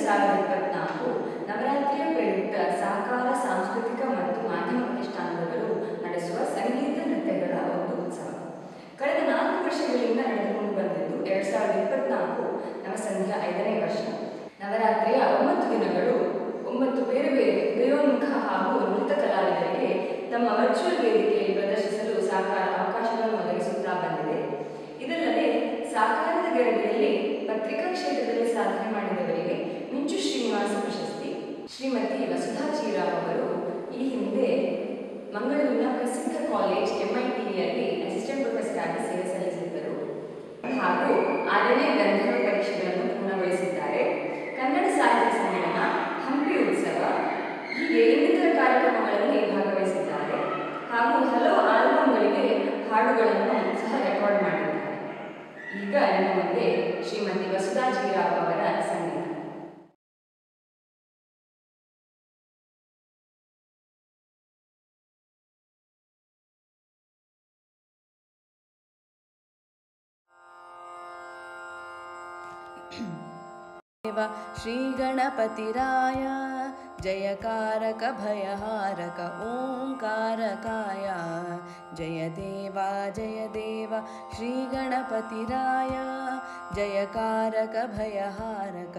2024 ನವರಾತ್ರಿಯ ಪ್ರಯುಕ್ತ ಸಹಕಾರ ಸಾಂಸ್ಕೃತಿಕ ಮತ್ತು ಮಾಧ್ಯಮ ಪ್ರತಿಷ್ಠಾನದವರು ನಡೆಸುವ ಸಂಗೀತ ನೃತ್ಯಗಳ ಒಂದು ಉತ್ಸವ. ಕಳೆದ 4 ವರ್ಷಗಳಿಂದ ನಡೆದುಕೊಂಡು ಬಂದಿದ್ದು 2024 ನವಸಂಧ್ಯಾ 5ನೇ ವರ್ಷ. ನವರಾತ್ರಿಯ 9 ದಿನಗಳು 9 ಬೇರೆ ಬೇರೆ ಉದಯೋನ್ಮುಖ ಹಾಗೂ ನೃತ್ಯ ಕಲಾವಿದರಿಗೆ ತಮ್ಮ ವರ್ಚುವಲ್ ವೇದಿಕೆಯಲ್ಲಿ ಪ್ರದರ್ಶಿಸಲು ಸಹಕಾರ ಅವಕಾಶಗಳನ್ನು ಒದಗಿಸುತ್ತಾ ಬಂದಿದೆ. ಇದಲ್ಲದೆ ಸಹಕಾರದ ಗರಡಿಯಲ್ಲಿ ಪತ್ರಿಕಾ ಕ್ಷೇತ್ರದಲ್ಲಿ ಸಾಧನೆ ಮಾಡಿದವರಿಗೆ ಮಿಂಚು ಶ್ರೀನಿವಾಸ ಪ್ರಶಸ್ತಿ. ಶ್ರೀಮತಿ ವಸುಧಾ ಚೀರಾವ್ ಅವರು ಈ ಹಿಂದೆ ಮಂಗಳೂರಿನ ಪ್ರಸಿದ್ಧ ಕಾಲೇಜ್ MITಯಲ್ಲಿ ಅಸಿಸ್ಟೆಂಟ್ ಪ್ರೊಫೆಸರ್ ಆಗಿ ಸೇವೆ ಸಲ್ಲಿಸಿದ್ದರು ಹಾಗೂ 6ನೇ ಗಂಧರ್ವ ಪರೀಕ್ಷೆಗಳನ್ನು ಪೂರ್ಣಗೊಳಿಸಿದ್ದಾರೆ. ಕನ್ನಡ ಸಾಹಿತ್ಯ ಸಮ್ಮೇಳನ, ಹಂಪಿ ಉತ್ಸವ ಹೀಗೆ ಇನ್ನಿತರ ಕಾರ್ಯಕ್ರಮಗಳಲ್ಲಿ ಭಾಗವಹಿಸಿದ್ದಾರೆ ಹಾಗೂ ಹಲವು ಆಲ್ಬಮ್ಗಳಿಗೆ ಹಾಡುಗಳನ್ನು ಸಹ ರೆಕಾರ್ಡ್ ಮಾಡಿದ್ದಾರೆ. ಈಗ ನಿಮ್ಮ ಮುಂದೆ ಶ್ರೀಮತಿ ವಸುಧಾ ಚೀರಾವ್ ಅವರ ಸಂಗೀತ. ಶ್ರೀ ಗಣಪತಿರಾಯ ಜಯಕಾರಕ ಭಯಹಾರಕ ಓಂಕಾರಕಾಯ ಜಯ ದೇವ ಶ್ರೀ ಗಣಪತಿರಾಯ ಜಯಕಾರಕ ಭಯಹಾರಕ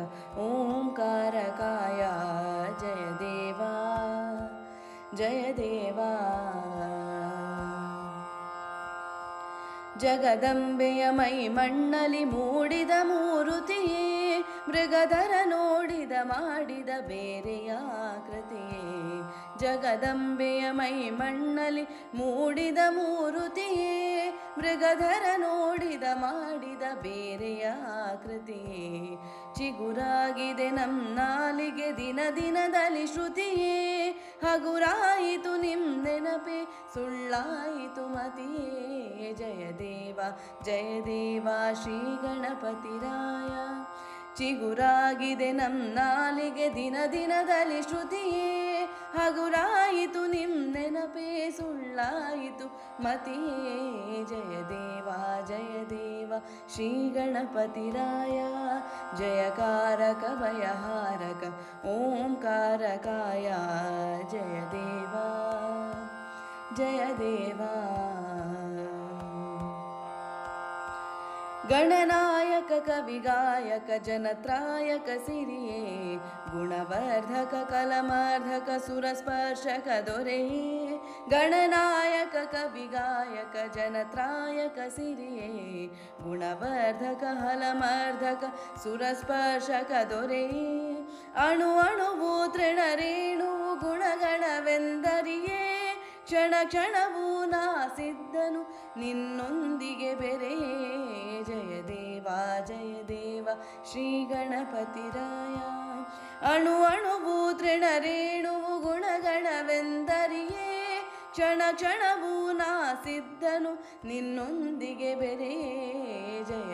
ಓಂಕಾರಕಾಯ ಜಯ ದೇವ ಜಗದಂಬೆಯ ಮೈ ಮಣ್ಣಲಿ ಮೂಡಿದ ಮೂರುತಿಯೇ ಮೃಗಧರ ನೋಡಿದ ಮಾಡಿದ ಬೇರೆಯ ಕೃತಿಯೇ. ಜಗದಂಬೆಯ ಮೈ ಮಣ್ಣಲಿ ಮೂಡಿದ ಮೂರುತಿಯೇ ಮೃಗಧರ ನೋಡಿದ ಮಾಡಿದ ಬೇರೆಯ ಕೃತಿಯೇ. ಚಿಗುರಾಗಿದೆ ನಾಲಿಗೆ ದಿನ ದಿನದಲ್ಲಿ ಶ್ರುತಿಯೇ ಹಗುರಾಯಿತು ನಿಮ್ ನೆನಪೆ ಸುಳ್ಳಾಯಿತು ಮತಿಯೇ. ಜಯ ದೇವ ಶ್ರೀ ಗಣಪತಿರಾಯ ಚಿಗುರಾಗಿದೆ ನಾಲಿಗೆ ದಿನ ದಿನದಲ್ಲಿ ಶ್ರುತಿಯೇ ಹಗುರಾಯಿತು ನಿಮ್ ನೆನಪೇ ಸುಳ್ಳಾಯಿತು ಮತಿಯೇ. ಜಯ ದೇವ ಶ್ರೀ ಗಣಪತಿರಾಯ ಜಯಕಾರಕ ಭಯಹಾರಕ ಓಂಕಾರಕಾಯ ಜಯ ದೇವ ಗಣನಾಯಕ ಕವಿಗಾಯಕ ಜನತ್ರಾಯಕ ಸಿರಿಯೇ ಗುಣವರ್ಧಕ ಕಲಮರ್ಧಕ ಸುರಸ್ಪರ್ಶಕ ದೊರೆಯೇ. ಗಣನಾಯಕ ಕವಿಗಾಯಕ ಜನತ್ರಾಯಕ ಸಿರಿಯೇ ಗುಣವರ್ಧಕ ಹಲಮರ್ಧಕ ಸುರಸ್ಪರ್ಶಕ ದೊರೆಯೇ. ಅಣು ಅಣುವು ತೃಣರೇಣು ಗುಣಗಣವೆಂದರಿಯೇ ಕ್ಷಣ ಕ್ಷಣವೂ ನಾ ಸಿದ್ಧನು ನಿನ್ನೊಂದಿಗೆ ಬೆರೆಯೇ. ಜಯ ದೇವ ಶ್ರೀ ಗಣಪತಿರಾಯ ಅಣು ಅಣುವು ತೃಣರೇಣುವು ಗುಣಗಣವೆಂದರಿಯೇ ಕ್ಷಣ ಕ್ಷಣವೂ ನಾ ಸಿದ್ಧನು ನಿನ್ನೊಂದಿಗೆ ಬೆರೆಯೇ. ಜಯ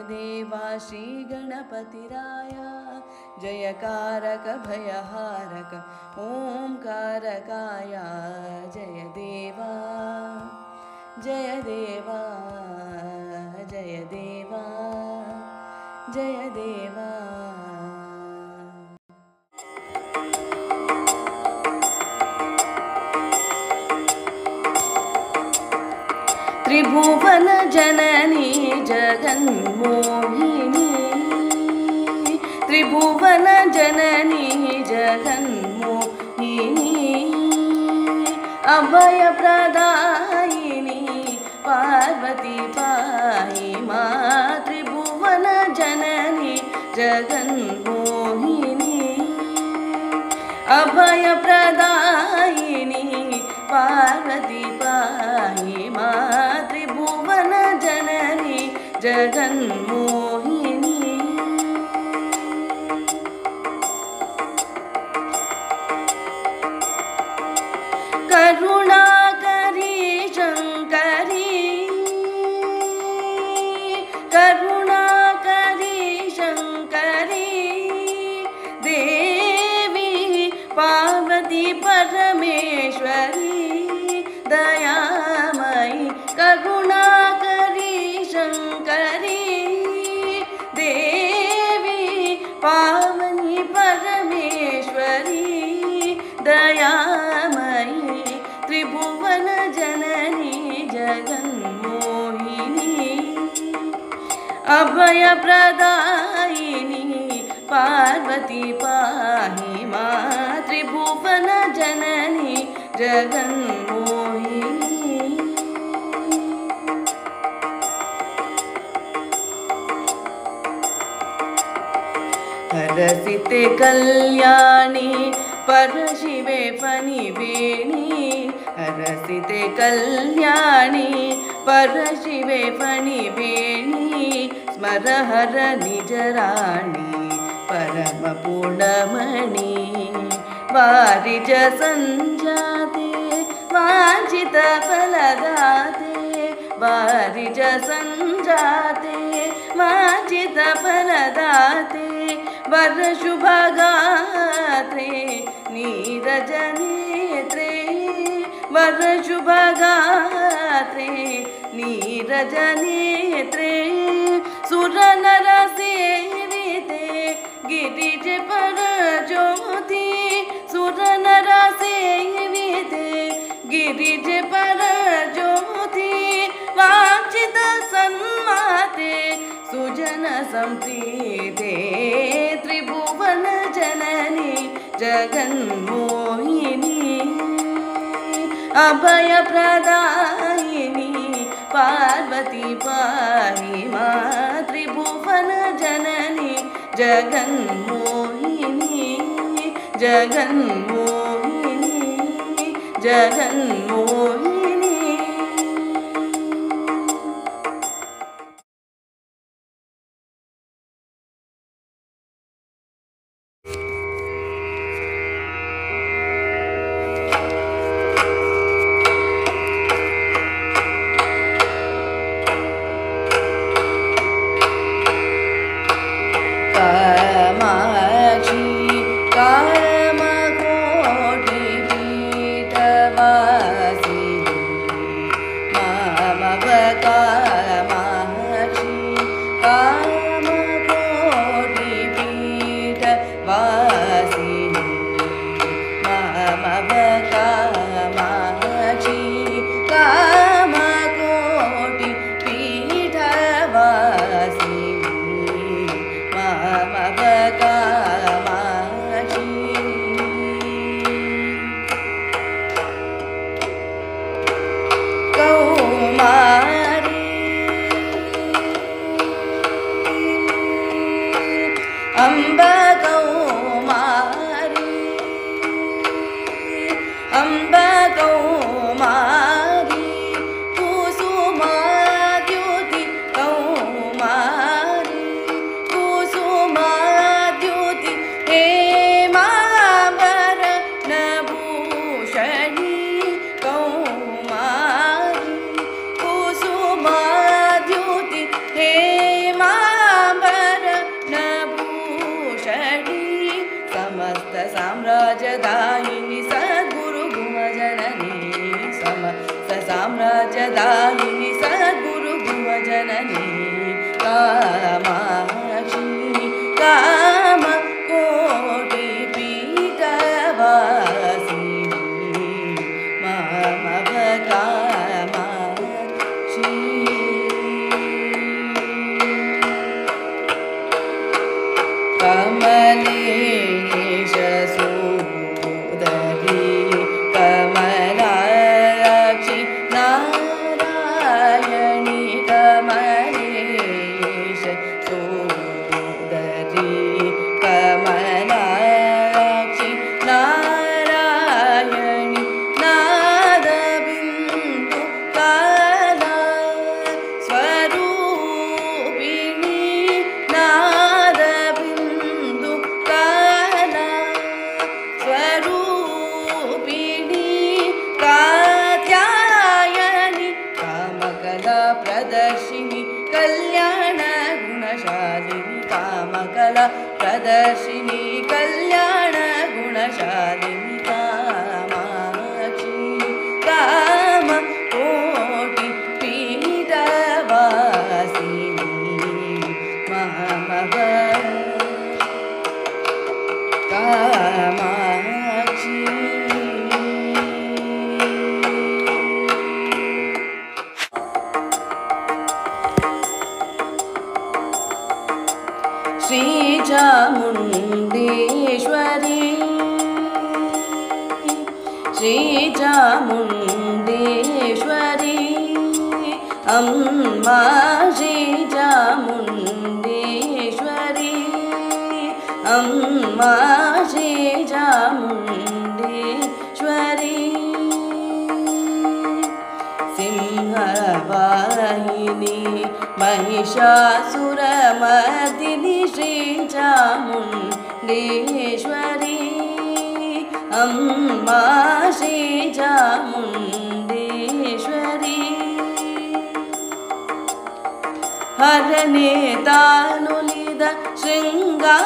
ದೇವ ಶ್ರೀ ಗಣಪತಿರಾಯ ಜಯಕಾರಕ ಭಯಹಾರಕ ಓಂಕಾರಕಾಯ ಜಯ ದೇವ ತ್ರಿಭುವನ ಜನನಿ ಜಗನ್ಮೋಹಿನಿ ತ್ರಿಭುವನ ಜನನಿ ಜಗನ್ಮೋಹಿನಿ ಅಭಯ ಪ್ರದಾಯಿನಿ ಪಾರ್ವತಿ ಪಾಹಿ ಮಾ. ತ್ರಿಭುವನ ಜನನಿ ಜಗನ್ಮೋಹಿನಿ ಅಭಯ ಪ್ರದಾಯಿನಿ ಪಾರ್ವತಿ ಪಾಹಿ ಮಾ. ತ್ರಿಭುವನ ಜನನಿ ಜಗನ್ಮೋಹಿನಿ ಕರುಣಾಕರಿ ಶಂಕರಿ ಕರುಣಾಕರಿ ಶಂಕರಿ ದೇವಿ ಪಾರ್ವತಿ ಪರಮೇಶ್ವರಿ पावनी परमेश्वरी दयामयी त्रिभुवन जननी जगन्मोहिनी अभय प्रदायिनी पार्वती पाहि मा त्रिभुवन जननी जगन्मोहिनी हरसिते कल्याणी परशिवे फणिवेणी हरसिते कल्याणी परशिवे फणिवेणी स्मर हर निजराणी परम पूर्णमणि वारिज संजाते वांछित फलदाते वारिज संजाते वांछित फलदाते वर शुभगात्रे नीरज नेत्रे वर शुभगात्रे नीरज नेत्रे सुर नर सेविते गिरिज पर ज्योति सुर नर सेविते गिरिज पर ज्योति वांछित सन्माते सुजन संप्रीते त्रिभुवन जननी जगन्मोहिनी अभय प्रदायिनी पार्वती पाहि मा त्रिभुवन जननी जगन्मोहिनी जगन्मोहिनी जगन्मोहिनी साम्राज्यदायिनी सद्गुरु भुवजननी समस्त साम्राज्यदायिनी सद्गुरु भुवजननी कामाक्षी काम कोटि पीठवासिनी मामव कामाक्षी कमले प्रदर्शिनी कल्याण गुणशालिनी कामाक्षी काम कोटि पीठवासिनी मामव श्रीचामुण्डेश्वरी श्रीचामुण्डेश्वरी अम्मा श्रीचामुण्डेश्वरी अम्मा श्रीचामुण्डेश्वरी सिंहवाहिनी महिषासुरमर्दिनी श्रीचामुण्डेश्वरी अम्मा श्रीचामुण्डेश्वरी हरने तानुलिद शृङ्गारलहरी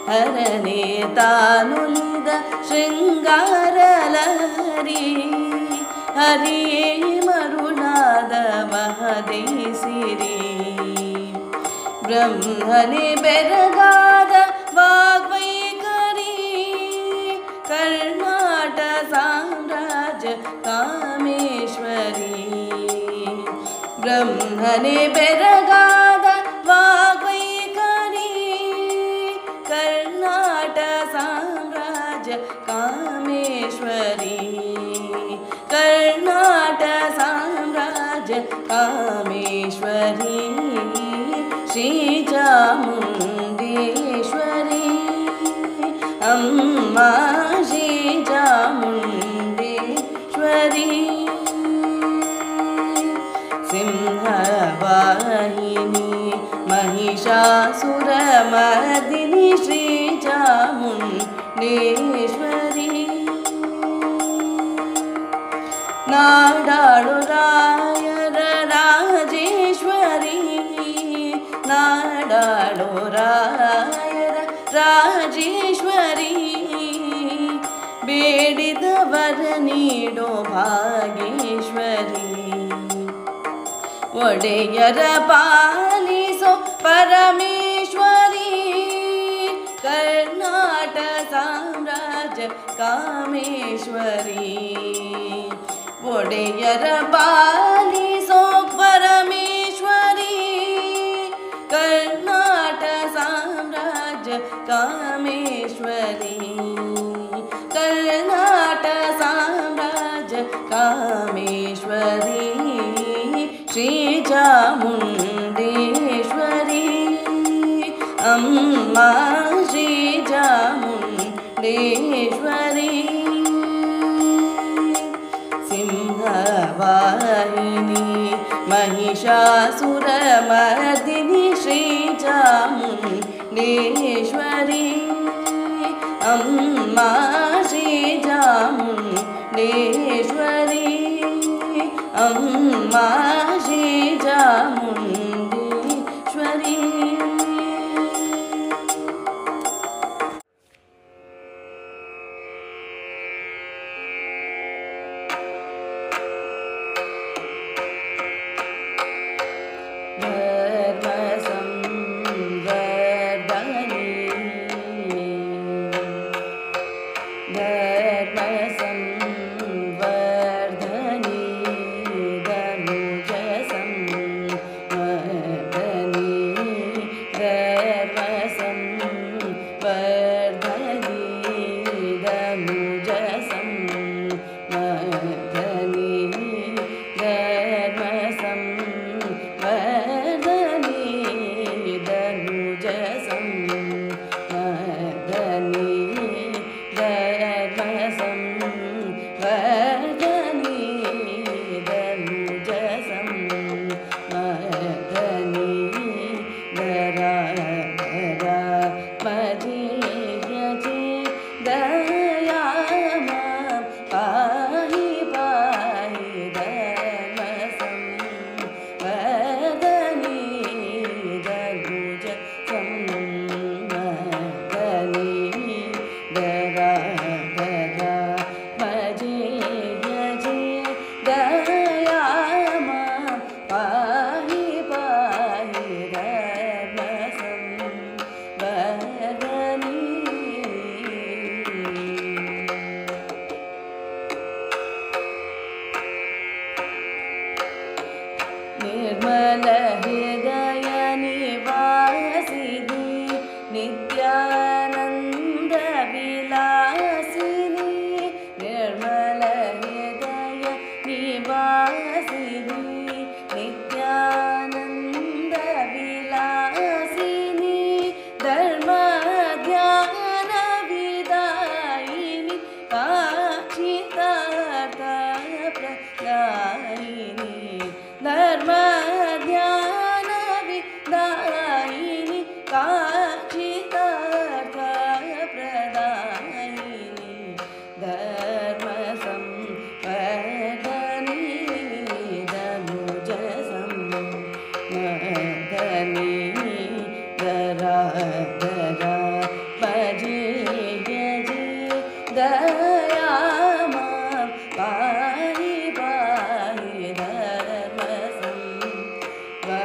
हरने तानुलिद शृङ्गारलहरी हरिये मरुळाद महदेसिरी ब्रह्मने बेरगाद वाग्वैखरी कर्णाट साम्राज्य कामेश्वरी ब्रह्मने बेरगाद वाग्वैखरी कर्णाट साम्राज्य कामेश्वरी कर्णाट साम्राज्य कामेश्वरी श्रीचामुण्डेश्वरी अम्मा श्रीचामुण्डेश्वरी सिंहवाहिनी महिषासुरमर्दिनी श्रीचामुण्डेश्वरी नाडाळु रायर राजेश्वरी नाडाळु रायर राजेश्वरी ಬೇಡಿದ ವರ ನೀಡೋ ಭಾಗೇಶ್ವರಿ ಒಡೆಯರ ಪಾಲಿಸೋ ಪರಮೇಶ್ವರಿ ಕರ್ನಾಟ ಸಾಮ್ರಾಜ್ಯ ಕಾಮೇಶ್ವರಿ ಒಡೆಯರ ಪಾಲಿಸೋ ಪರಮೇಶ್ವರಿ ಕರ್ನಾಟ ಸಾಮ್ರಾಜ್ಯ ಕಾಮೇಶ್ವರಿ कर्नाट साम्राज्य कामेश्वरी श्रीचामुण्डेश्वरी अम्मा श्रीचामुण्डेश्वरी सिंहवाहिनी महिषासुरमर्दिनी श्रीचामुण्डेश्वरी अम्मा श्रीचामुण्डेश्वरी अम्मा श्रीचामुण्डेश्वरी हृदय निवासिनी नित्यानंद विलासिनी निर्मल हृदय निवासिनी नित्यानंद विलासिनी धर्म ध्यान विदायिनी काचितार्थ प्रदायिनी धर्म ध्यान विदायिनी काचितार्थ प्रदायिनी धर्म संवर्धनी धनुज संवर्धनी धरा धरा भजे यजे दया मां पाहि पाहि धर्म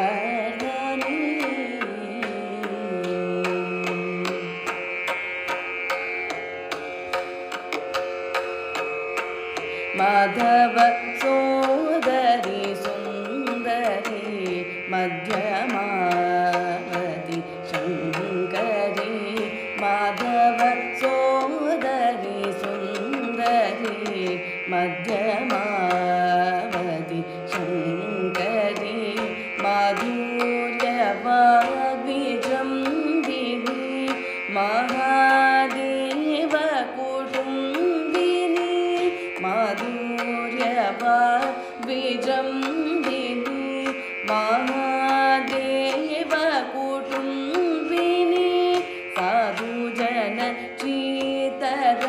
संवर्धनी माधव सोदरी सुंदरी मध्यमावती शंकरी माधव सोदरी सुंदरी मध्यमावती शंकरी माधुर्यवाग्विजृंभिणी महादेव कुटुंबिनी माधुर्यवाग्विजृंभिणी महादेव कुटुंबिनी साधुजन चितरजनी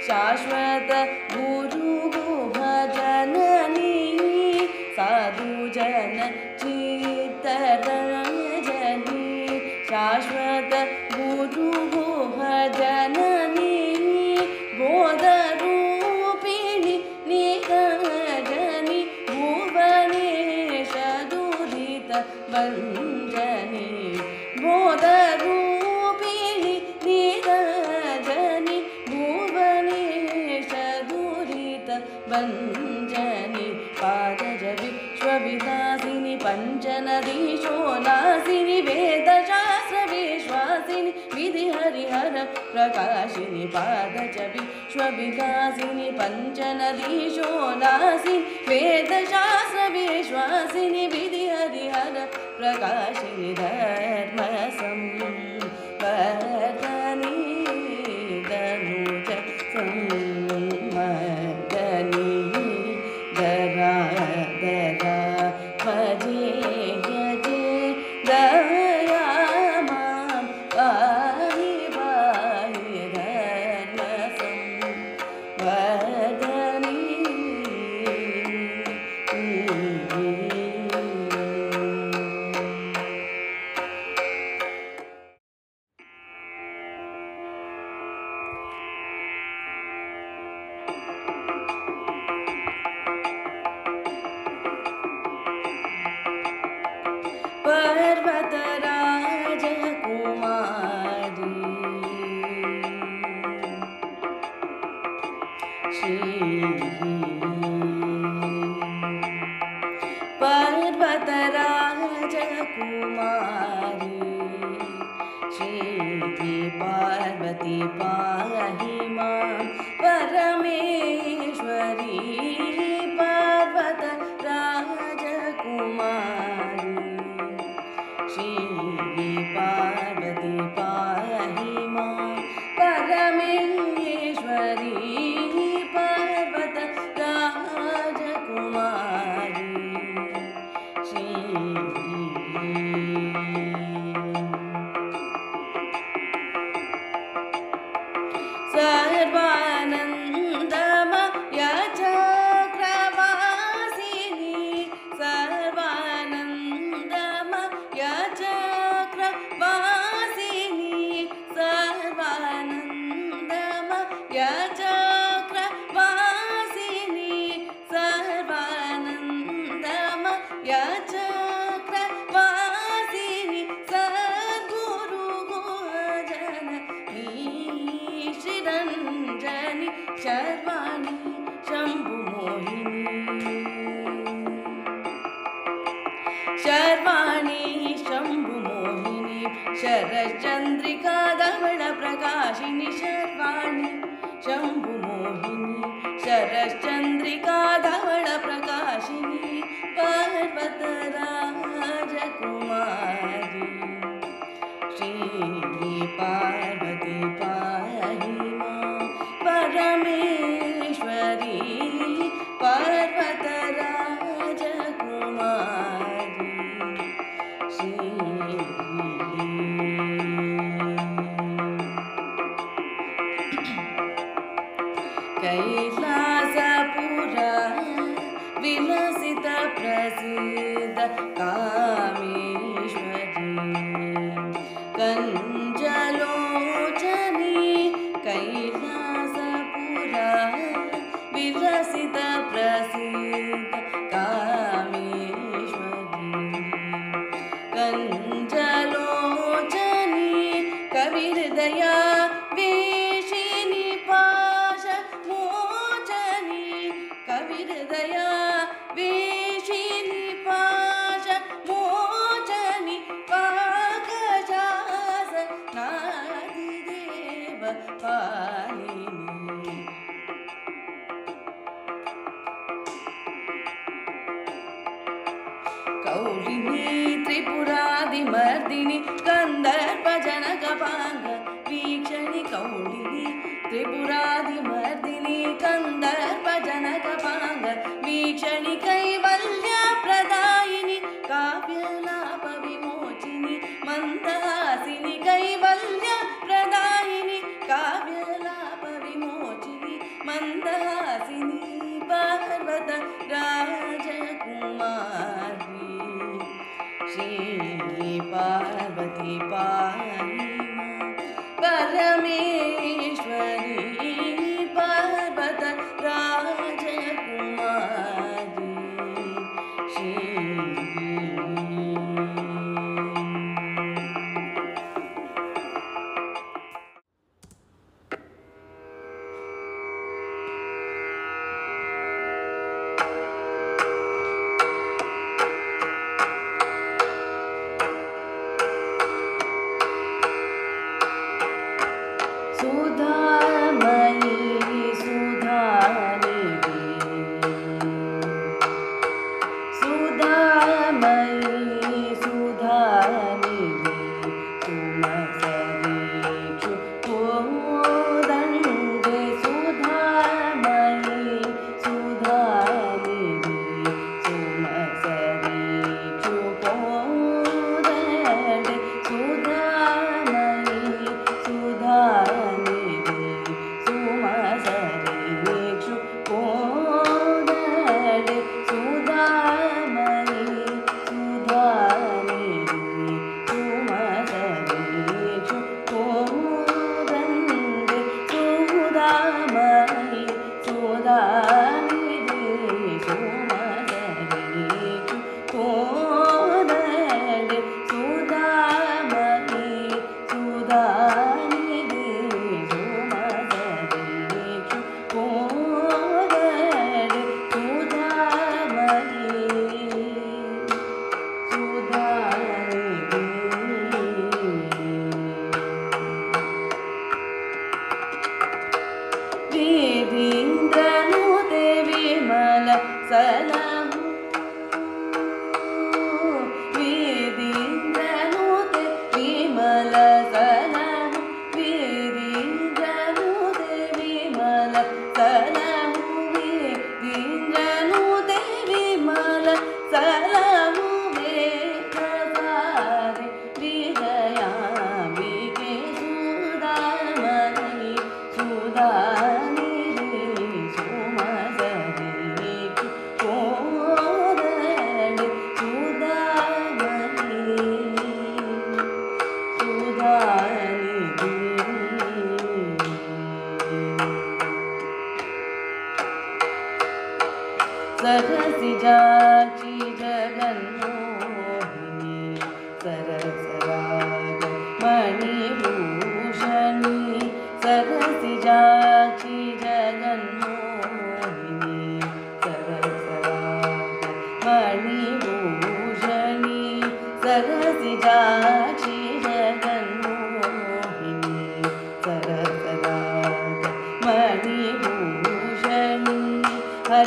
शाश्वत गुरु भजननी साधुजन चितरजनी शाश्वत गुरु भजननी बोधरूपिणी निरजनी भुवनेश दुरित भञ्जनी बोधरूपिणी निरजनी भुवनेश दुरित भञ्जनी पादज विश्वविलासिनी पञ्चनदीशोलासिनी वेदशास्त्र विश्वासिनी विधिहरिहर प्रकाशिनी पादज विश्वविलासिनी पञ्चनदीशोलासिनी वेदशास्त्र विश्वासिनी विधिहरिहर प्रकाशिनी धर्म संवर्धनी धनुज संवर्धनी धरा धरा भजे यजे दया मां पाहि पाहि धर्म संवर्धनी पर्वतराज कुमारी पर्वतराज कुमारी श्री पार्वती पाहि मां परमेश्वरी पर्वतराज कुमारी श्री पार्वती पाहि मां परमेश्वरी पर्वतराज कुमारी श्री शर्वाणी शम्भुमोहिनी शरश्चन्द्रिका धवलप्रकाशिनी शर्वाणी शम्भुमोहिनी शरश्चन्द्रिका धवलप्रकाशिनी पर्वतराजकुमारी श्री पार्वती पाहि मां परमेश्वरी पर्वतराजकुमारी श्री कैलासपुरा विलसित प्रसिद्ध कामेश्वरी कञ्जलोचनी कैलासपुरा विलसित प्रसिद्ध कामेश्वरी कञ्जलोचनी कविहृदया वेशिनी पाश मोचनी कविहृदया वेशिनी पाश मोचनी पाकशास नादिदेव पालिनी कौलिनी त्रिपुरादिमर्दिनी गन्धर्वजनकपाङ्ग वीक्षणि कौलिनी त्रिपुरादिमर्दिनी गन्धर्वजनकपाङ्ग वीक्षणि कैवल्यप्रदायिनि काव्यलापविमोचिनि मन्दहासिनि कैवल्यप्रदायिनि काव्यलापविमोचिनि मन्दहासिनि पर्वत राजकुमारी श्री पार्वती पाहि मां परमेश्वरी पर्वत राजकुमारी श्री सरसिजाक्षी जगन्मोहिनी सरसराग मणिभूषणी सरसिजाक्षी जगन्मोहिनी सरसराग मणिभूषणी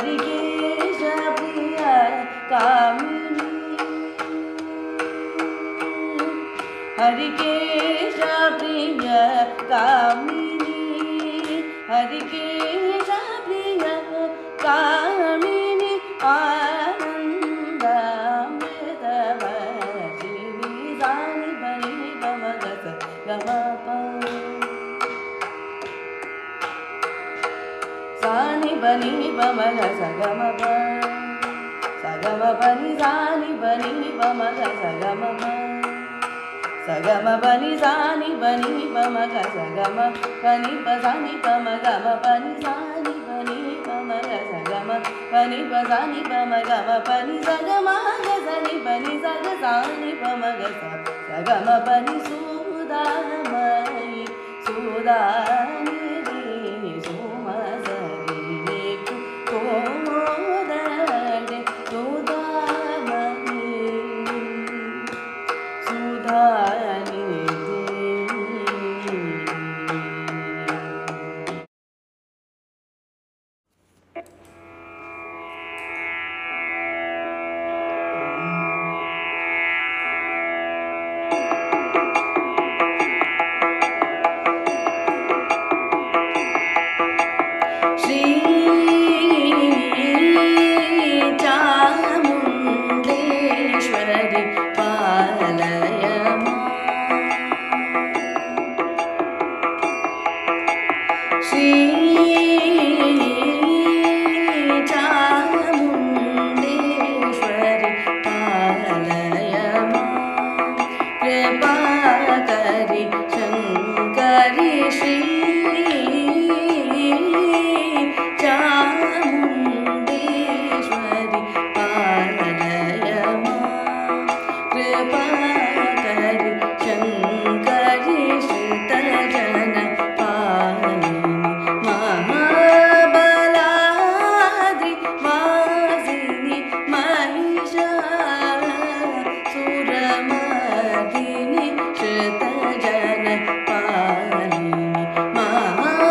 हरिकेश प्रिय कामिनी हरिकेश प्रिय कामिनी हरिकेश प्रिय कामिनी आनंद मृतवर्षिणी सानि बनि गमगस गमप सानि बनि बमगस गमप सगम बनि सानि बनि बमगस गमप सगम बनि सानि बनि बमग सगम बनि बसानि बमग बनि सानि बनि बमग सगम बनि बसानि बमग बनि सगम गसनि बनि सग सानि बमग सगम बनि सुदामयि सुदानिधि सुमसरि कोदडे सुदामयि चामुण्डेश्वरि पालय श्री चामुण्डेश्वरि पालय कृपाकरि शङ्करि श्री चामुण्डेश्वरि पालय कृपाकरि शङ्करि श्रितजन पालिनि महाबलाद्रि वासिनि महिषासुरमर्दिनि श्रितजन पालिनि महाबलाद्रि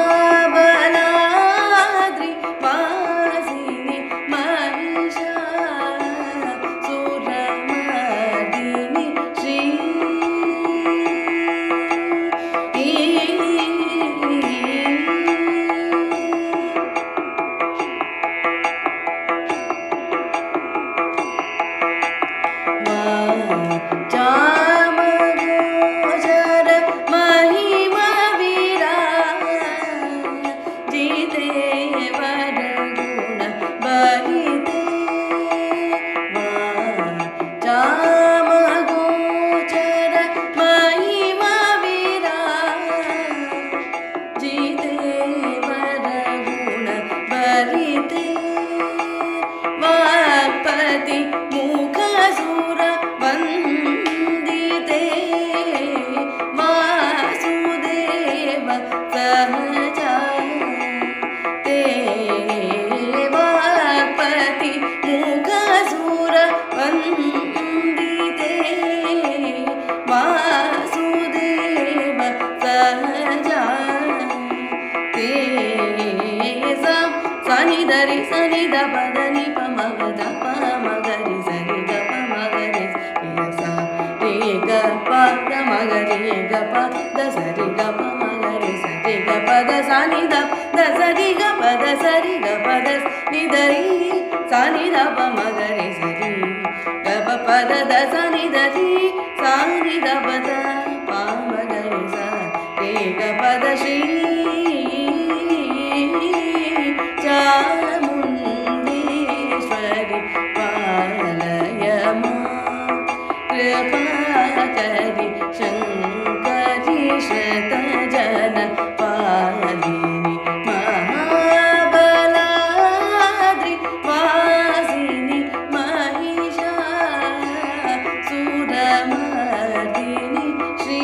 वासिनि महिषासुरमर्दिनि श्री चामगोचर महिमा विराजिते वरगुण बलिते चामगोचर महिमा विराजिते वरगुण बलिते वाक्पति मुखसुर वन्दिते वासुदेव सहजा ते वाक्पति मुखसुर वन्दिते वासुदेव सहजा ते सनि दरि सनि द पद नि प मग द प मगरि सरि ग प मगरि सा रे ग प द मगरि ग प द सरि ग प मगरि सरि ग प द सनि द सरि ग प द सरि ग प द नि दरि सनि द प मगरि सरि ग प प द द सनि द रि सनि द प द प मगरि सा रे ग प द श्री चामुण्डेश्वरि पालय कृपाकरि शङ्करि श्रितजन पालिनि महाबलाद्रि वासिनि महिषासुरमर्दिनि श्री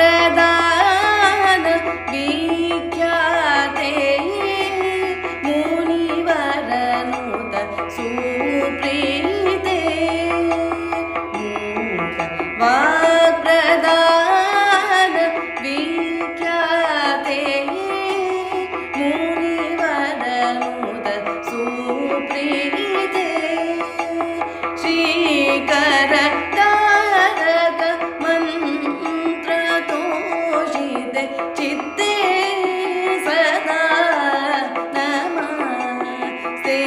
ವಾಗ್ಪ್ರಧಾನ ವಿಖ್ಯಾತೆ ಮುನಿವರನುತ ಸುಪ್ರೀತೆ ವಾಗ್ಪ್ರಧಾನ ವಿಖ್ಯಾತೆ ಮುನಿವರನುತ ಸುಪ್ರೀತೆ ಶ್ರೀಕರ ತಾರಕ ಮಂತ್ರ ತೋಷಿತೆ ಚಿತ್ತೆ ಸದಾ ನಮಸ್ತೆ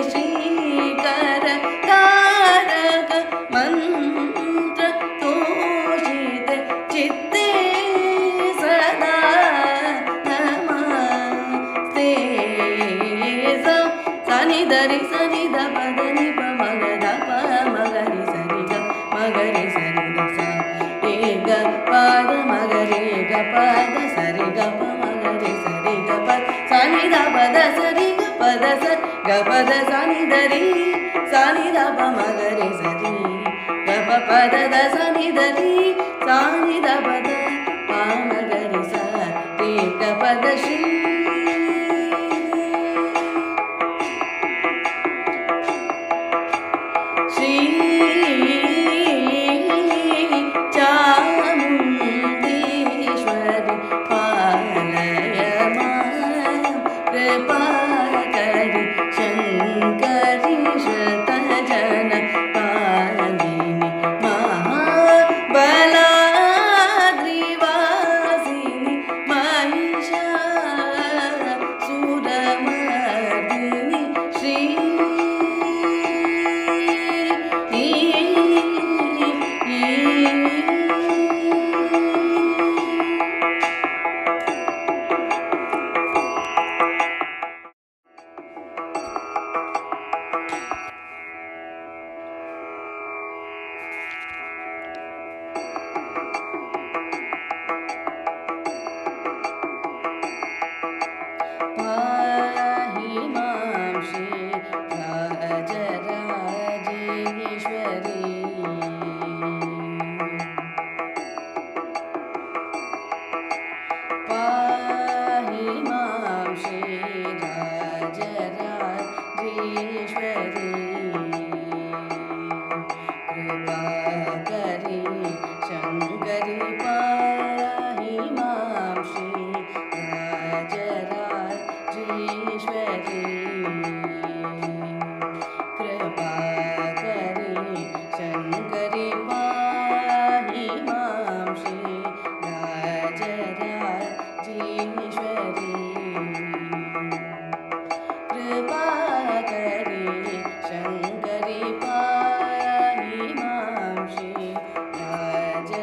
ಶ್ರೀಕರ ತಾರಕ ಮಂತ್ರ ತೋಷಿತೆ ಚಿತ್ತೆ ಸದಾ ನಮಸ್ತೆ ಸನಿಧರಿ ಸನಿಧ ಪದನಿ ಪ ಮಗದ ಪ ಮಗರಿ ಸರಿಗ ಮಗರಿ ಸರಿಗ ಸ ಏಗ ಪಾದ ಮಗರಿ ಗ ಪದ ಸರಿಗ ಪ ಮಗರಿ ಸರಿಗ ಪ ಸನಿಧ ಪದ ಸರಿಗ ಪದ ಸ ಗ ಪದ ಸನಿಧರಿ ಸನಿಧ ಪ ಮಗರಿ ಸರಿ ಗ ಪ ಪದದ ಸನಿಧರಿ ಸನಿಧ ಪದ ಪ ಮಗರಿ ಸ ರೇ ಗ ಪದ ಶ್ರೀ ಚಾಮುಂಡೇಶ್ವರಿ ಪಾಲಯ ಮಾಂ ಕೃಪಾಕರಿ ಶಂಕರಿ ಶತಜನ ಪಾಲಿನಿ ಮಹಾಬಲಾದ್ರಿವಾಸಿನಿ ಮಹಿಷಾಸುರಮರ್ದಿನಿ ಶ್ರೀ पाहि मां श्री राजराजेश्वरी पाहि मां श्री राजराजेश्वरी कृपाकरी शंकरी पाहि मां श्री राजराजेश्वरी कृपाकरी शंकरी पाहि मां श्री राजराजेश्वरी कृपाकरी शंकरी पाहि मां श्री राजराजेश्वरी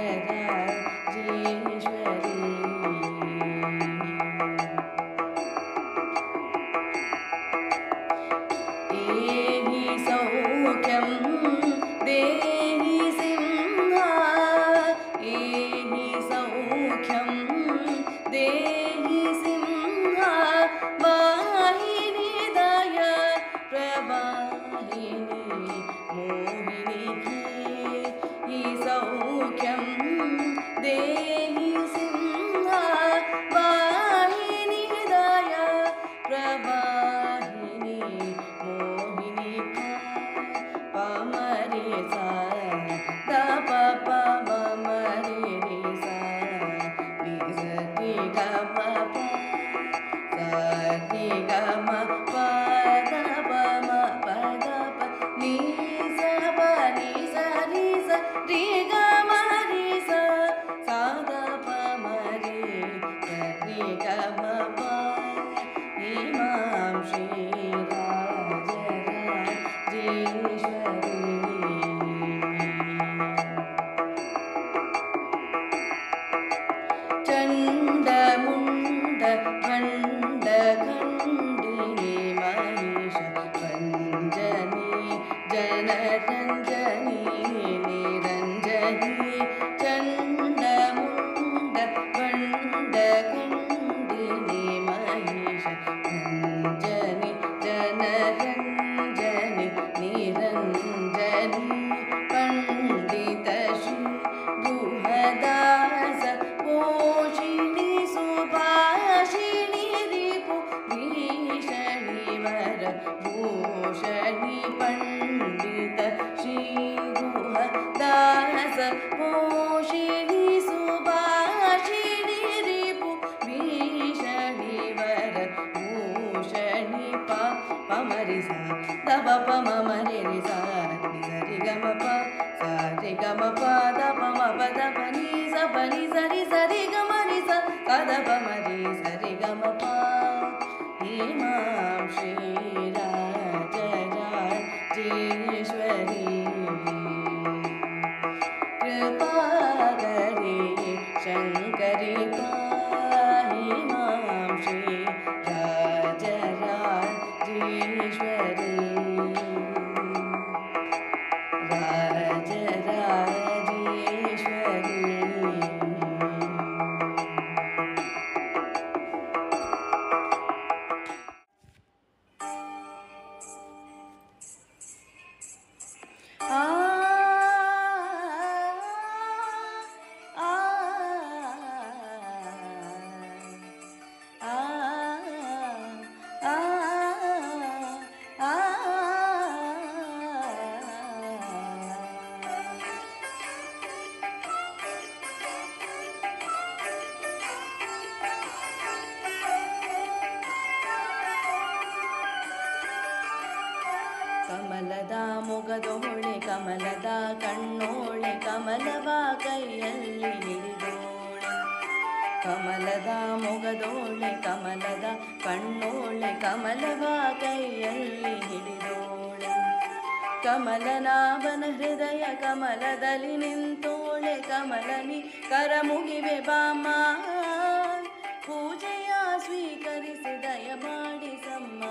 देहि सौख्यं देहि सिंहा एहि सौख्यं देहि सिंहा वाहिनी दया प्रवाहिनी मोहिनी हि सौख्यं देहि सिंहा वाहिनी दया प्रवाहिनी मोहिनी पमरे सा द प प म म रे रे सा रे स रे ग म प स रे ग म प द प म प द प नि स प नि स रि स रे ग म रि स सा द प म रे स रे ग म प हि मां श्री राजराजेश्वरी चण्डमुण्ड खण्ड खण्डिनी महिष भञ्जनी जनरञ्जनी निरञ्जनी चण्डमुण्ड खण्ड खण्डिनी महिष भञ्जनी जनरञ्जनी निरञ्जनी पण्डित श्री गुह ಪೋಷಿಣಿ ಸುಭಾಷಿಣಿ ರಿಪು ಭೀಷಣಿ ವರ ಭೂಷಣಿ ಪಮರಿ ಸ ದಪ ಪಮ ಮರಿ ರಿ ಸ ರಿ ಗ ಮ ಪ ಸ ರಿ ಗ ಮ ಪ ದ ಪ ಮ ಪ ದ ಪ ni ಸರಿ ಸರಿ ಗ ಮ ರಿ ಸ ಗ ದ ಪ ಮ ರಿ ಸರಿ ಗ ಮ ಪ ಹೇಮಾಂ ಶ್ರೀ ರಾಜರಾಜೇಶ್ವರಿ ಕೃಪಾಕರಿ ಶಂಕರಿ ಪಾಹಿ ಮಾಂ ಶ್ರೀ ರಾಜರಾಜೇಶ್ವರಿ ರಾಜರಾಜೇಶ್ವರಿ. ಕಮಲದ ಮೊಗದೋಳೆ ಕಮಲದ ಕಣ್ಣೋಳೆ ಕಮಲವ ಕೈಯಲ್ಲಿ ಹಿಡಿದೋಳೆ ಕಮಲದ ಮೊಗದೋಳೆ ಕಮಲದ ಕಣ್ಣೋಳೆ ಕಮಲವ ಕೈಯಲ್ಲಿ ಹಿಡಿದೋಳೆ ಕಮಲನಾಭನ ಹೃದಯ ಕಮಲದಲ್ಲಿ ನಿಂತೋಳೆ ಕಮಲನಿ ಕರಮುಗಿವೆ ಬಾಮ ಪೂಜೆಯ ಸ್ವೀಕರಿಸಿ ದಯ ಮಾಡಿಸಮ್ಮ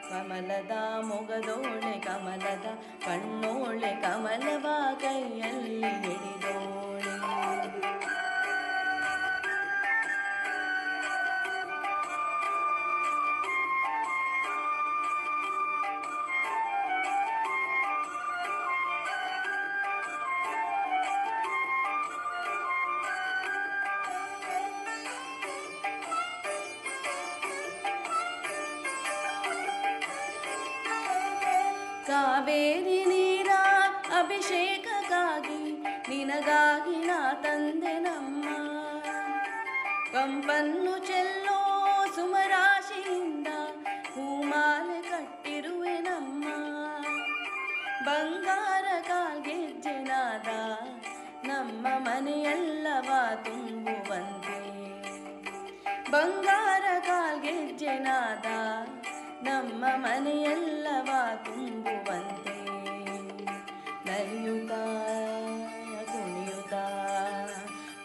ಕಮಲದ ಮೊಗದೋಳೆ ಕಮಲದ ಕಣ್ಣೋಳೆ ಕಮಲವ ಕೈಯಲ್ಲಿ ಹಿಡಿದೋಳೆ ಕಾವೇರಿ ನೀರ ಅಭಿಷೇಕಕ್ಕಾಗಿ ನಿನಗಾಗಿ ನಾ ತಂದೆ ನಮ್ಮ ಕಂಪನ್ನು ಚೆಲ್ಲೋ ಸುಮರಾಶಿಯಿಂದ ಹೂಮಾಲೆ ಕಟ್ಟಿರುವೆ ನಮ್ಮ ಬಂಗಾರ ಕಾಲ್ಗೆಜ್ಜೆನಾದ ನಮ್ಮ ಮನೆಯೆಲ್ಲವ ತುಂಬುವಂತೆ ಬಂಗಾರ ಕಾಲ್ಗೆಜ್ಜೆನಾದ ನಮ್ಮ ಮನೆಯೆಲ್ಲವ ತುಂಬುವಂತೆ ನಲಿಯುತ್ತ ಕುಣಿಯುತ್ತ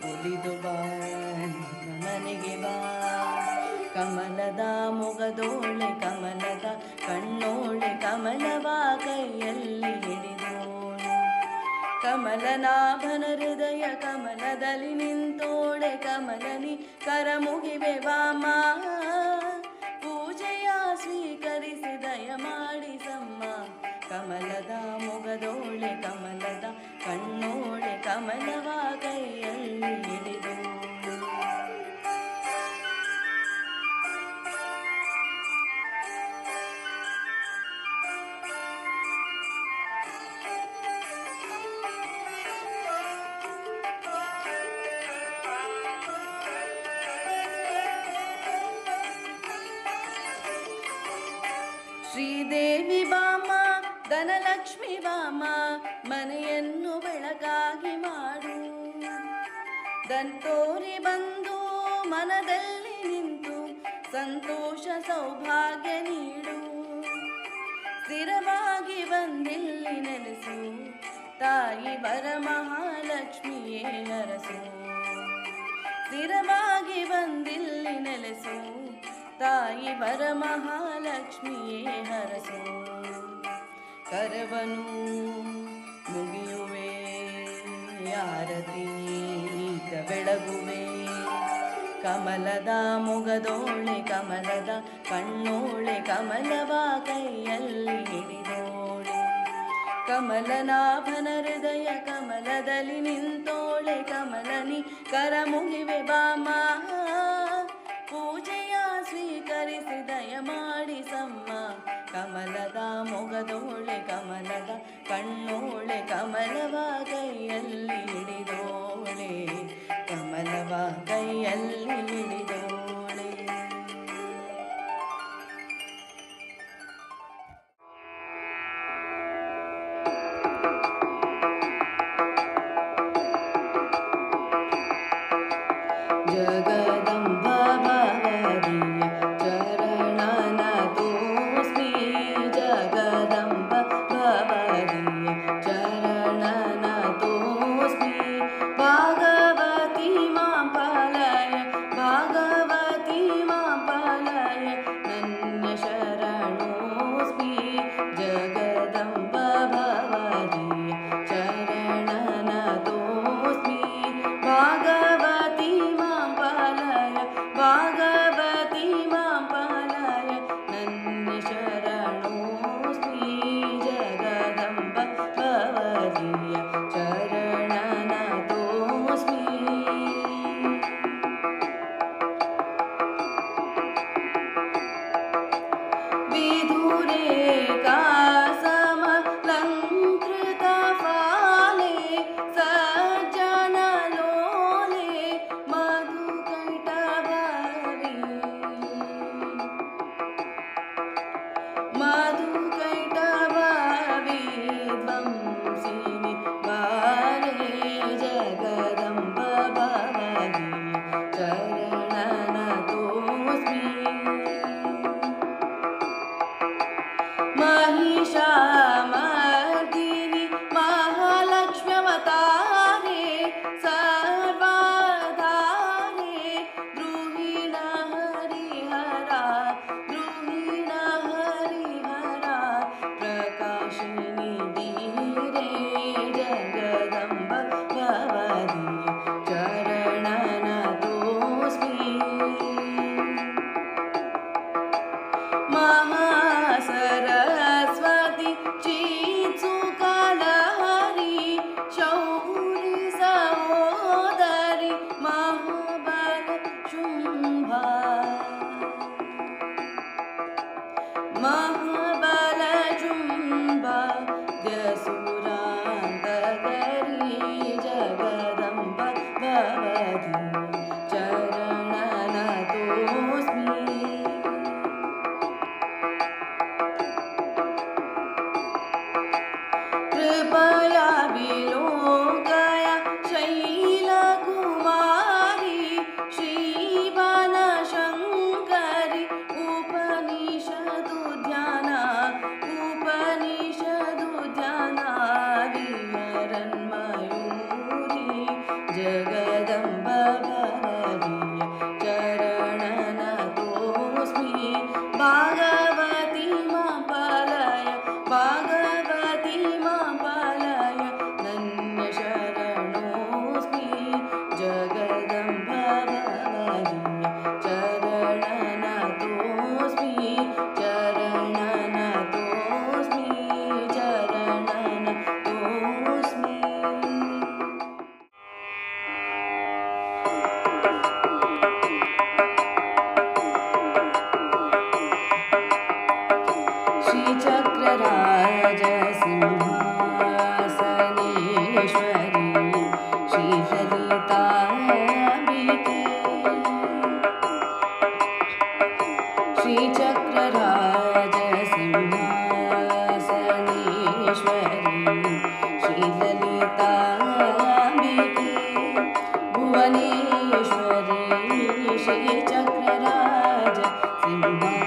ಒಲಿದು ಬಾ ಮನೆಗೆ ಬಾ ಕಮಲದ ಮೊಗದೋಳೆ ಕಮಲದ ಕಣ್ಣೋಳೆ ಕಮಲವ ಕೈಯಲ್ಲಿ ಹಿಡಿದೋಳೆ ಕಮಲನಾಭನ ಹೃದಯ ಕಮಲದಲ್ಲಿ ನಿಂತೋಳೆ ಕಮಲನಿ ಕರಮುಗಿವೆ ಬಾಮ ಪೂಜೆಯ ಸ್ವೀಕರಿಸಿ ದಯ ಮಾಡಿಸಮ್ಮ ಕಮಲದ ಮೊಗದೋಳೆ ಕಮಲದ ಕಣ್ಣೋಳೆ ಕಮಲವ ಕೈಯಲ್ಲಿ ಹಿಡಿದೋಳೆ ಶ್ರೀದೇವಿ ಬಾಮ ಧನಲಕ್ಷ್ಮಿ ಬಾಮ ಮನೆಯನ್ನು ಬೆಳಕಾಗಿ ಮಾಡು ದಂತೋರಿ ಬಂದು ಮನದಲ್ಲಿ ನಿಂತು ಸಂತೋಷ ಸೌಭಾಗ್ಯ ನೀಡು ಸ್ಥಿರವಾಗಿ ಬಂದಿಲ್ಲಿ ನೆಲೆಸು ತಾಯಿ ವರಮಹಾಲಕ್ಷ್ಮಿಯೇ ಹರಸು ಸ್ಥಿರವಾಗಿ ಬಂದಿಲ್ಲಿ ನೆಲೆಸು ತಾಯಿ ವರಮಹಾಲಕ್ಷ್ಮಿಯೇ ಹರಸು ಕರವನು ಮುಗಿಯುವೆ ಆರತಿ ಬೆಳಗುವೆ ಕಮಲದ ಮೊಗದೋಳೆ ಕಮಲದ ಕಣ್ಣೋಳೆ ಕಮಲವ ಕೈಯಲ್ಲಿ ಹಿಡಿದೋಳೆ ಕಮಲನಾಭನ ಹೃದಯ ಕಮಲದಲ್ಲಿ ನಿಂತೋಳೆ ಕಮಲನಿ ಕರಮುಗಿವೆ ಬಾಮ ಪೂಜೆಯ ಸ್ವೀಕರಿಸಿ ದಯ ಮಾಡಿಸಮ್ಮ ಕಮಲದ ಮೊಗದೋಳೆ ಕಮಲದ ಕಣ್ಣೋಳೆ ಕಮಲವ ಕೈಯಲ್ಲಿ ಹಿಡಿ चरणनतोऽस्मि कृपया विलोकय शैलकुमारी श्रीवनशङ्करि उपनिषदु ध्याना विहरन्मयूरी जगदम्ब भवदीय चरणनतोऽस्मि भागवती मां पालय नन्य शरणोऽस्मि जगदम्ब भवदीय चरणनतोऽस्मि श्रीचक्रराज सिंहासनेश्वरी श्रीललिताम्बिके श्रीचक्रराज सिंहासनेश्वरी श्रीललिताम्बिके भुवनेश्वरी श्रीचक्रराज सिंहासनेश्वरी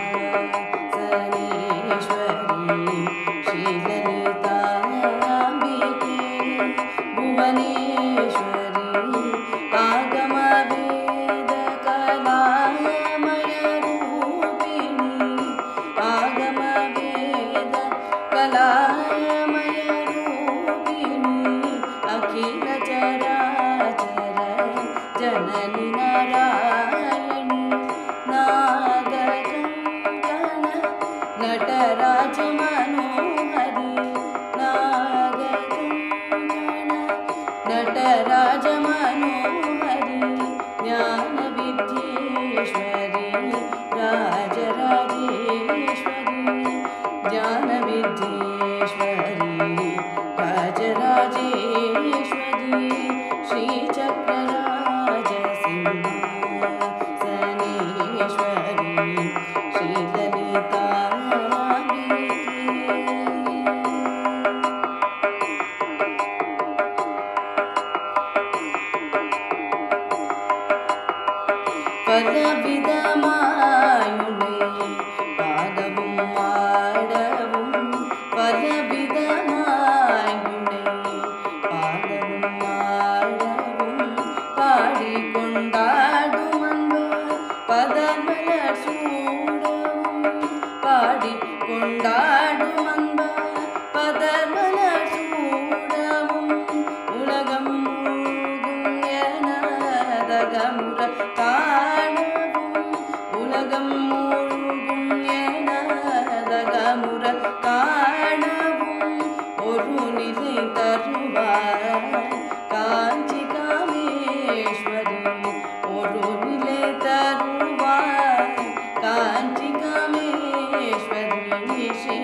श्रीललिताम्बिके भुवनेश्वरी आगमवेदकलामयरूपिणी अखिल चराचर जननी नारायणी नागकङ्कण नटराज मनोहरी नागकङ्कण नटराज मनोहरी ज्ञानविद्येश्वरी राजराजेश्वरी ज्ञानविद्येश्वरी राजराजेश्वरी श्रीचक्रराज सिंहासनेश्वरी श्रीललिताम्बिके பலவிதமாயுனை பாடவும் ஆடவும் பலவிதமாயுனை பாடவும் ஆடவும் பாடிக்கொண்டாடும் அன்பர் பதமலர் சூடவும் பாடிக்கொண்டாடும் அன்பர் பதமலர் சூடவும் உலகம் மூகும் எனதகமுற காணவும் உலகம் மூழ்கும் எனதகமுற காணவும் ஒரு நிலை தருவாய் காஞ்சி காமேஸ்வரி ஒரு நிலை தருவாய் காஞ்சி காமேஸ்வரி ஸ்ரீ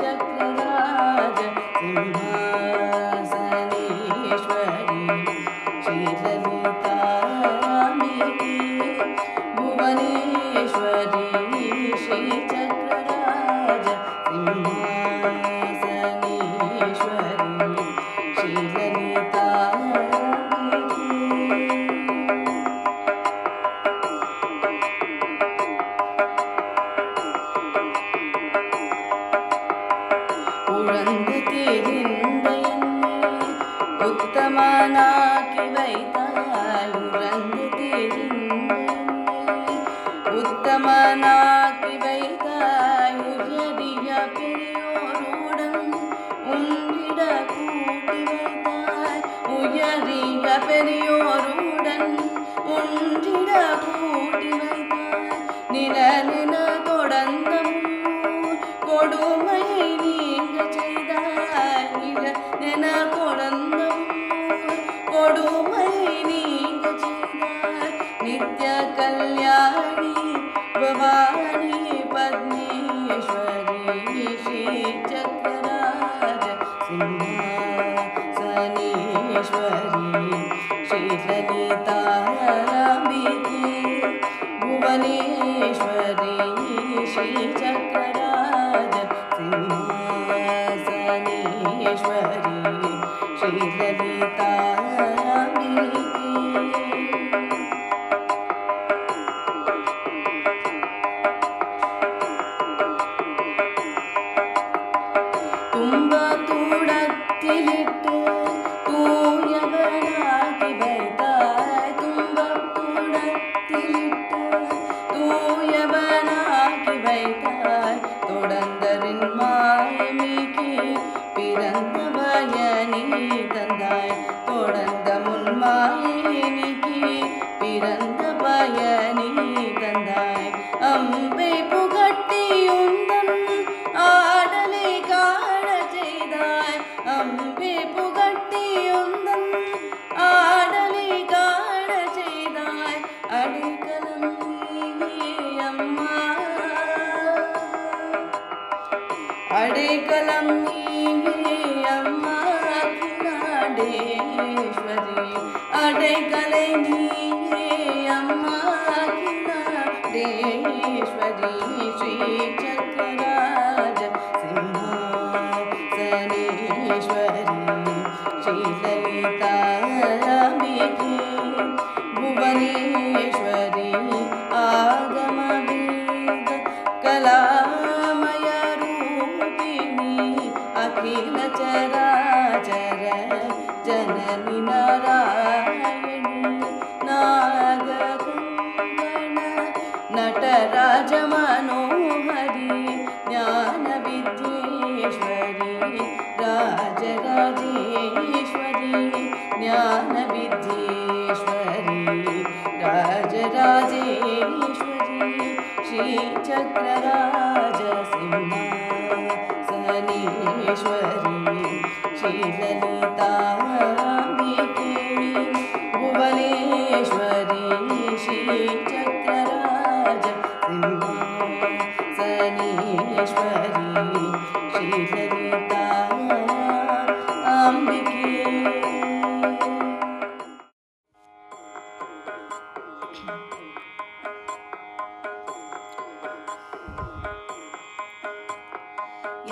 சக்கரராஜ சிம்ஹாசனேஸ்வரி श्रीललिताम्बिके भुवनेश्वरी श्रीचक्रराज सिंहासनेश्वरी श्रीललिताम्बिके உழந்து தெரிந்த என்னை உத்தமனாக்கி வைத்தாய் உழந்து தெரிந்த என்னை உத்தமனாக்கி வைத்தாய் உயரிய பெரியோருடன் உன்னிட கூட்டி வைத்தாய் உயரிய பெரியோருடன் உன்னிட கூட்டி வைத்தாய் நிலநில தொடர்ந்த கொடுமையை நீங்க செய்தாய் நிலநில தொடர்ந்த கொடுமையை நீங்க செய்தாய் நித்ய கல்யாணி பவானி பத்மேஸ்வரி ஸ்ரீ சக்கரராஜ சிம்ஹாசனேஸ்வரி ಶ್ರೀಲಲಿತಾಂಬಿಕೆ ಭುವನೇಶ್ವರಿ ಶ್ರೀಚಕ್ರರಾಜ ಸಿಂಹಾಸನೇಶ್ವರಿ ಶ್ರೀಲಲಿತಾಂಬಿಕೆ ತುಂಬ ತೂಡತ್ತಿಲಿಟ್ಟು ತೂಯವನಾಗಿ ಬೈತಾಯ್ ತುಂಬ ತೂಡತ್ತಿಲಿಟ್ಟು தூயவனாகி வைத்தாய் தொடர்ந்தரின் மாயமிக்கு பிறந்த பயனி தந்தாய் தொடர்ந்த முன்மாயனிக்கு பிறந்த பயனி தந்தாய் அம்பை புகட்டியுந்தன் ஆடலை காண செய்தாய் அம்பை புகட்டியுந்தன் ஆடலை காண செய்தாய் அடிக்கலம் அடைக்கலம் நீயே அம்மா கிடாடேஸ்வரி அடைக்கலை நீயே அம்மா கிடாடேஸ்வரி ஸ்ரீ சக்கராஜ சிம்ஹாசனேஸ்வரி ஸ்ரீலலிதாம்பிகே ಭುವನೇಶ್ವರಿ ಆಗಮ ವೇದ ಕಲಾಮಯ ರೂಪಿಣಿ ಅಖಿಲ ಚರಾಚರ ಜನನಿ ನಾರಾಯಣಿ ನಾಗಕಂಗಣ ನಟರಾಜ ಮನೋಹರಿ ಜ್ಞಾನ ವಿದ್ಯೇಶ್ವರಿ ರಾಜರಾಜೇಶ್ವರಿ ಜ್ಞಾನ ವಿದ್ಯೇಶ್ವರಿ ರಾಜರಾಜೇಶ್ವರಿ ಶ್ರೀಚಕ್ರರಾಜ ಸಿಂಹಾಸನೇಶ್ವರಿ ಶ್ರೀಲಲಿತಾಂಬಿಕೆ ಭುವನೇಶ್ವರಿ ಶ್ರೀಚಕ್ರರಾಜ ಸಿಂಹಾಸನೇಶ್ವರಿ ಶ್ರೀಲಲಿತಾಂಬಿಕೆ.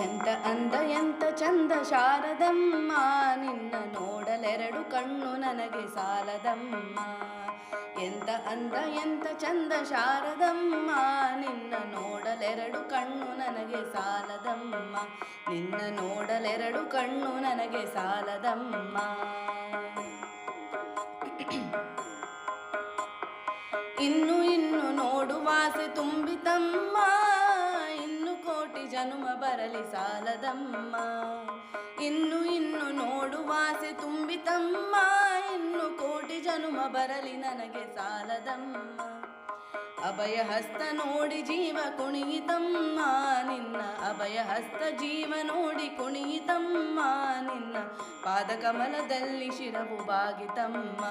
ಎಂತ ಅಂದ ಎಂತ ಚಂದ ಶಾರದಮ್ಮ ನಿನ್ನ ನೋಡಲೆರಡು ಕಣ್ಣು ನನಗೆ ಸಾಲದಮ್ಮ ಎಂತ ಅಂದ ಎಂತ ಚಂದ ಶಾರದಮ್ಮ ನಿನ್ನ ನೋಡಲೆರಡು ಕಣ್ಣು ನನಗೆ ಸಾಲದಮ್ಮ ನಿನ್ನ ನೋಡಲೆರಡು ಕಣ್ಣು ನನಗೆ ಸಾಲದಮ್ಮ ಇನ್ನು ಇನ್ನು ನೋಡುವಾಸೆ ತುಂಬಿತಮ್ಮ ಇನ್ನು ಕೋಟಿ ಜನುಮ ಬರಲಿ ಸಾಲದಮ್ಮ ಇನ್ನು ಇನ್ನು ನೋಡುವಾಸೆ ತುಂಬಿತಮ್ಮ ಇನ್ನು ಕೋಟಿ ಜನುಮ ಬರಲಿ ನನಗೆ ಸಾಲದಮ್ಮ ಅಭಯ ಹಸ್ತ ನೋಡಿ ಜೀವ ಕುಣಿಯಿತಮ್ಮ ನಿನ್ನ ಅಭಯ ಹಸ್ತ ಜೀವ ನೋಡಿ ಕುಣಿಯಿತಮ್ಮ ನಿನ್ನ ಪಾದ ಕಮಲದಲ್ಲಿ ಶಿರವು ಬಾಗಿತಮ್ಮ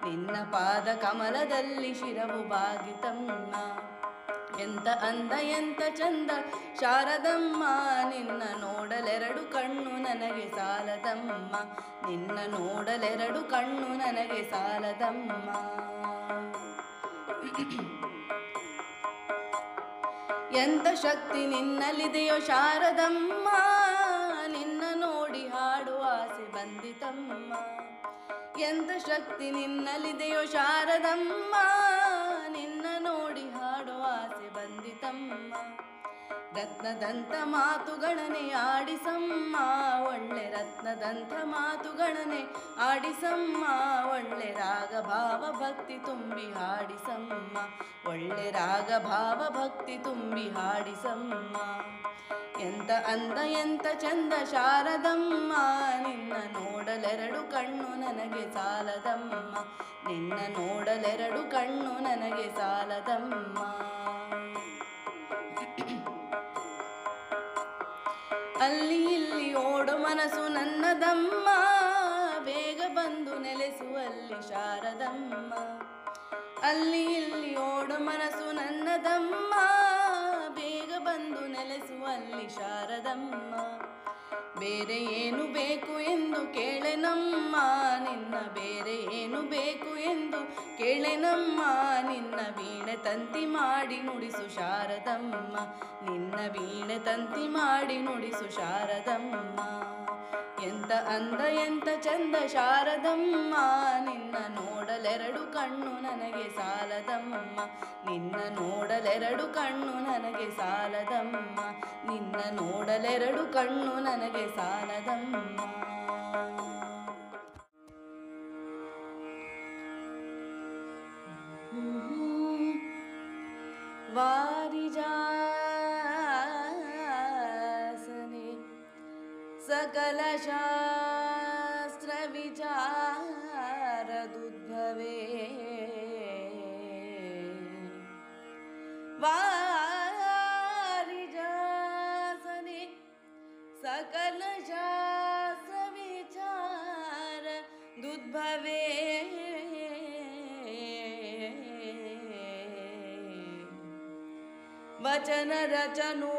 ನಿನ್ನ ಪಾದ ಕಮಲದಲ್ಲಿ ಶಿರವು ಬಾಗಿತಮ್ಮ ಎಂತ ಅಂದ ಎಂತ ಚಂದ ಶಾರದಮ್ಮ ನಿನ್ನ ನೋಡಲೆರಡು ಕಣ್ಣು ನನಗೆ ಸಾಲದಮ್ಮ ನಿನ್ನ ನೋಡಲೆರಡು ಕಣ್ಣು ನನಗೆ ಸಾಲದಮ್ಮ ಎಂತ ಶಕ್ತಿ ನಿನ್ನಲ್ಲಿದೆಯೋ ಶಾರದಮ್ಮ ನಿನ್ನ ನೋಡಿ ಹಾಡುವ ಆಸೆ ಬಂದಿತಮ್ಮ ಎಂತ ಶಕ್ತಿ ನಿನ್ನಲ್ಲಿದೆಯೋ ಶಾರದಮ್ಮ ನಿನ್ನ ನೋಡಿ ಹಾಡುವ ಆಸೆ ಬಂದಿತಮ್ಮ ರತ್ನದಂತ ಮಾತುಗಳನೆ ಆಡಿಸಮ್ಮ ಒಳ್ಳೆ ರತ್ನದಂತ ಮಾತುಗಳನೆ ಆಡಿಸಮ್ಮ ಒಳ್ಳೆ ರಾಗ ಭಾವ ಭಕ್ತಿ ತುಂಬಿ ಹಾಡಿಸಮ್ಮ ಒಳ್ಳೆ ರಾಗ ಭಾವ ಭಕ್ತಿ ತುಂಬಿ ಹಾಡಿಸಮ್ಮ ಎಂತ ಅಂದ ಎಂತ ಚಂದ ಶಾರದಮ್ಮ ನಿನ್ನ ನೋಡಲೆರಡು ಕಣ್ಣು ನನಗೆ ಸಾಲದಮ್ಮ ನಿನ್ನ ನೋಡಲೆರಡು ಕಣ್ಣು ನನಗೆ ಸಾಲದಮ್ಮ ಅಲ್ಲಿ ಇಲ್ಲಿ ಓಡು ಮನಸ್ಸು ನನ್ನದಮ್ಮ ಬೇಗ ಬಂದು ನೆಲೆಸುವಲ್ಲಿ ಶಾರದಮ್ಮ ಅಲ್ಲಿ ಇಲ್ಲಿ ಓಡು ಮನಸ್ಸು ನನ್ನದಮ್ಮ ಬೇಗ ಬಂದು ನೆಲೆಸುವಲ್ಲಿ ಶಾರದಮ್ಮ ಬೇರೆ ಏನು ಬೇಕು ಎಂದು ಕೇಳೆನಮ್ಮ ನಿನ್ನ, ಬೇರೆ ಏನು ಬೇಕು ಎಂದು ಕೇಳೆನಮ್ಮ ನಿನ್ನ. ವೀಣೆ ತಂತಿ ಮಾಡಿ ನುಡಿಸು ಶಾರದಮ್ಮ, ನಿನ್ನ ವೀಣೆ ತಂತಿ ಮಾಡಿ ನುಡಿಸು ಶಾರದಮ್ಮ. ಎಂತ ಅಂದ ಎಂತ ಚಂದ ಶಾರದಮ್ಮ, ನಿನ್ನ ನೋಡಲೆರಡು ಕಣ್ಣು ನನಗೆ ಸಾಲದಮ್ಮ, ನಿನ್ನ ನೋಡಲೆರಡು ಕಣ್ಣು ನನಗೆ ಸಾಲದಮ್ಮ, ನಿನ್ನ ನೋಡಲೆರಡು ಕಣ್ಣು ನನಗೆ ಸಾಲದಮ್ಮ. ವಾರಿಜಾಸನೆ ಸಕಲ ಶಾಸ್ತ್ರ ವಿಚಾರದುದ್ಭವೇ, ವಾರಿಜಾಸನೆ ಸಕಲ ಶಾಸ್ತ್ರ ವಿಚಾರ ದುದ್ಭವೇ. ವಚನ ರಚನೋದ್ಧಾರೆ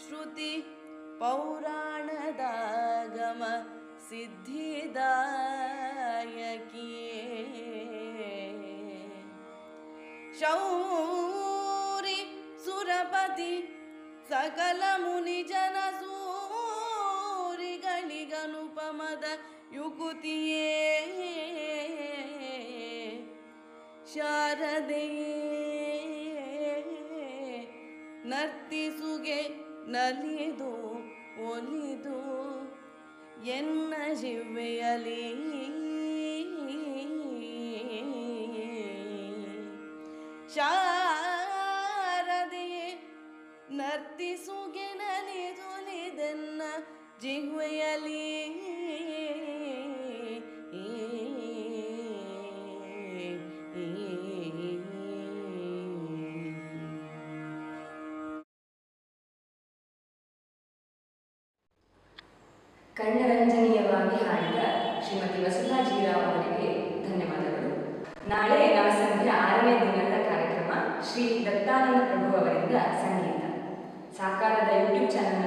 ಶ್ರುತಿ ಪೌರಾಣದಾಗಮ ಸಿದ್ಧಿದಾಯಕಿಯೇ. ಶೌರಿ ಸುರಪತಿ ಸಕಲ ಮುನಿ ಜನ ಸೂರಿಗಳಿಗನುಪಮದ ಯುಕುತಿಯೇ. ಶಾರದೆಯೇ ನರ್ತಿಸುಗೆ ನಲಿದು ಒಲಿದು ಎನ್ನ ಜಿವ್ವೆಯಲಿ. ಶಾರದೆಯೇ ನರ್ತಿಸುಗೆ ನಲಿದೊಲಿದೆನ್ನ ಜಿಹ್ವೆಯಲಿ. ಕರ್ಣರಂಜನೀಯವಾಗಿ ಹಾಡಿದ ಶ್ರೀಮತಿ ವಸುಧಾ ಜೀರಾವ್ ಅವರಿಗೆ ಧನ್ಯವಾದಗಳು. ನಾಳೆ ನವಸಂಧ್ಯೆ 6ನೇ ದಿನದ ಕಾರ್ಯಕ್ರಮ ಶ್ರೀ ದತ್ತಾನಂದ ಪ್ರಭು ಅವರಿಂದ ಸಂಗೀತ. ಸಾಕಾರದ ಯೂಟ್ಯೂಬ್ ಚಾನಲ್